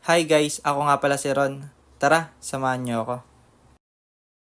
Hi guys, ako nga pala si Ron. Tara, samahan niyo ako.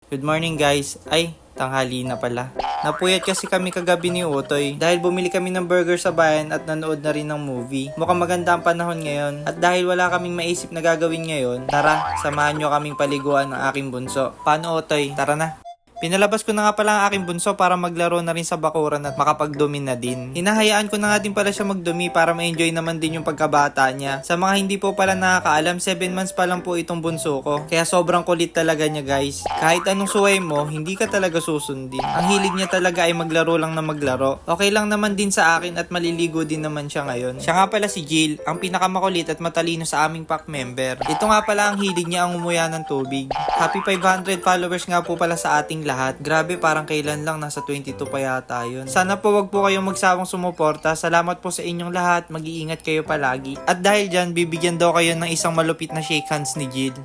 Good morning guys. Ay, tanghali na pala. Napuyat kasi kami kagabi ni Utoy dahil bumili kami ng burger sa bayan at nanood na rin ng movie. Mukhang maganda ang panahon ngayon at dahil wala kaming maisip na gagawin ngayon, tara, samahan niyo kaming paliguan ng aking bunso. Paano Utoy? Tara na. Pinalabas ko na nga pala ang aking bunso para maglaro na rin sa bakuran at makapagdumi na din. Hinahayaan ko na nga din pala siya magdumi para ma-enjoy naman din yung pagkabata niya. Sa mga hindi po pala nakakaalam, 7 months pa lang po itong bunso ko. Kaya sobrang kulit talaga niya guys. Kahit anong suway mo, hindi ka talaga susundin. Ang hilig niya talaga ay maglaro lang na maglaro. Okay lang naman din sa akin at maliligo din naman siya ngayon. Siya nga pala si Jill, ang pinakamakulit at matalino sa aming pack member. Ito nga pala ang hilig niya, ang umuya ng tubig. Happy 500 followers nga po pala sa ating lahat. Grabe, parang kailan lang, nasa 22 pa yata yun. Sana po wag po kayong magsawang sumuporta. Salamat po sa inyong lahat. Mag-iingat kayo palagi. At dahil dyan, bibigyan daw kayo ng isang malupit na shake hands ni Jill.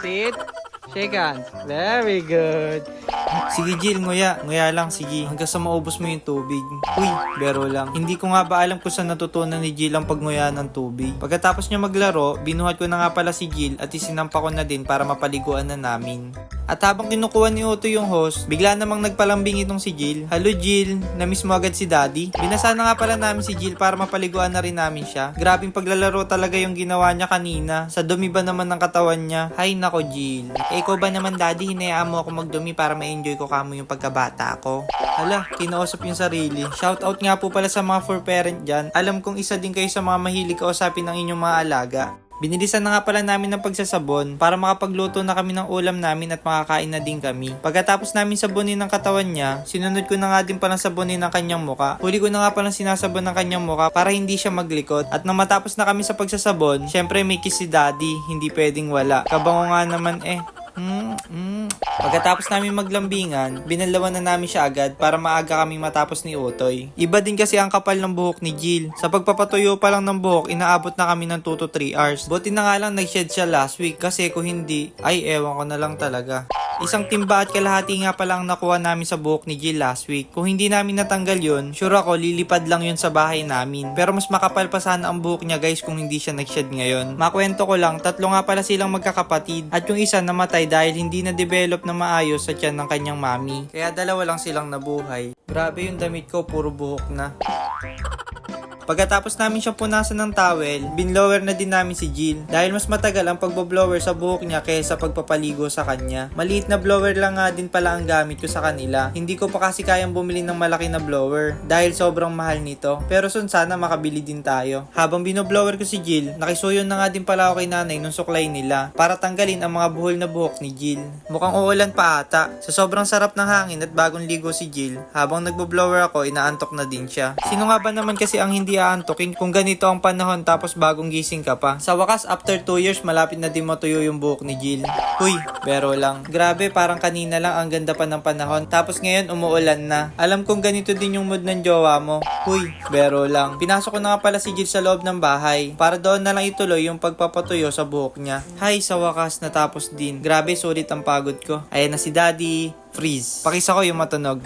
Sit. Shake hands. Very good. Sige Jill, nguya. Nguya lang, sige. Hanggang sa maubos mo yung tubig. Uy, bero lang. Hindi ko nga ba alam kung saan natutunan ni Jill ang pagnguya ng tubig. Pagkatapos niya maglaro, binuhat ko na nga pala si Jill at isinampa ko na din para mapaliguan na namin. At habang kinukuha ni Otto yung hose, bigla namang nagpalambing itong si Jill. Hello Jill, namiss mo agad si Daddy? Binasa na nga pala namin si Jill para mapaliguan na rin namin siya. Grabing paglalaro talaga yung ginawa niya kanina. Sa dumi ba naman ng katawan niya? Hay nako Jill. Ikaw ba naman Daddy, hinayaan mo ako magdumi para ma-enjoy ko kamo yung pagkabata ko? Hala, kinausap yung sarili. Shoutout nga po pala sa mga for parent dyan. Alam kong isa din kayo sa mga mahilig kausapin ng inyong mga alaga. Binilisan na nga pala namin ng pagsasabon para makapagluto na kami ng ulam namin at makakain na din kami. Pagkatapos namin sabunin ng katawan niya, sinunod ko na nga din palang sabunin ng kanyang muka. Huli ko na nga palang sinasabon ng kanyang muka para hindi siya maglikot. At nang matapos na kami sa pagsasabon, syempre may kiss si Daddy, hindi pwedeng wala. Kabango nga naman eh. Pagkatapos namin maglambingan, binalawan na namin siya agad para maaga kami matapos ni Utoy. Iba din kasi ang kapal ng buhok ni Jill. Sa pagpapatuyo pa lang ng buhok, inaabot na kami ng 2 to 3 hours. Buti na nga lang nag-shed siya last week kasi kung hindi, ay ewan ko na lang talaga. Isang timba at kalahati nga pala ang nakuha namin sa buhok ni Jill last week. Kung hindi namin natanggal yun, sure ako lilipad lang yun sa bahay namin. Pero mas makapal pa sana ang buhok niya guys kung hindi siya nag-shed ngayon. Makwento ko lang, 3 nga pala silang magkakapatid at yung isa namatay dahil hindi na-develop na maayos sa tiyan ng kanyang mami. Kaya 2 lang silang nabuhay. Grabe yung damit ko, puro buhok na. Pagkatapos namin siyang punasan ng towel, binlower na din namin si Jill dahil mas matagal ang pagboblower sa buhok niya kaysa pagpapaligo sa kanya. Maliit na blower lang nga din pala ang gamit ko sa kanila. Hindi ko pa kasi kayang bumili ng malaki na blower dahil sobrang mahal nito. Pero soon sana makabili din tayo. Habang binoblower ko si Jill, nakisuyon na nga din pala ako kay nanay nung suklay nila para tanggalin ang mga buhol na buhok ni Jill. Mukhang uulan pa ata. Sa sobrang sarap ng hangin at bagong ligo si Jill, habang nagboblower ako, inaantok na din siya. Sino nga ba naman kasi ang hindi aantokin kung ganito ang panahon tapos bagong gising ka pa? Sa wakas, after 2 years, malapit na din matuyo yung buhok ni Jill. Huy, bero lang. Grabe, parang kanina lang ang ganda pa ng panahon tapos ngayon umuulan na. Alam kong ganito din yung mood ng jowa mo. Huy, bero lang. Pinasok ko na nga pala si Jill sa loob ng bahay para doon na lang ituloy yung pagpapatuyo sa buhok niya. Hay, sa wakas natapos din. Grabe, sulit ang pagod ko. Ayan na si Daddy. Freeze. Pakisa ko yung matunog.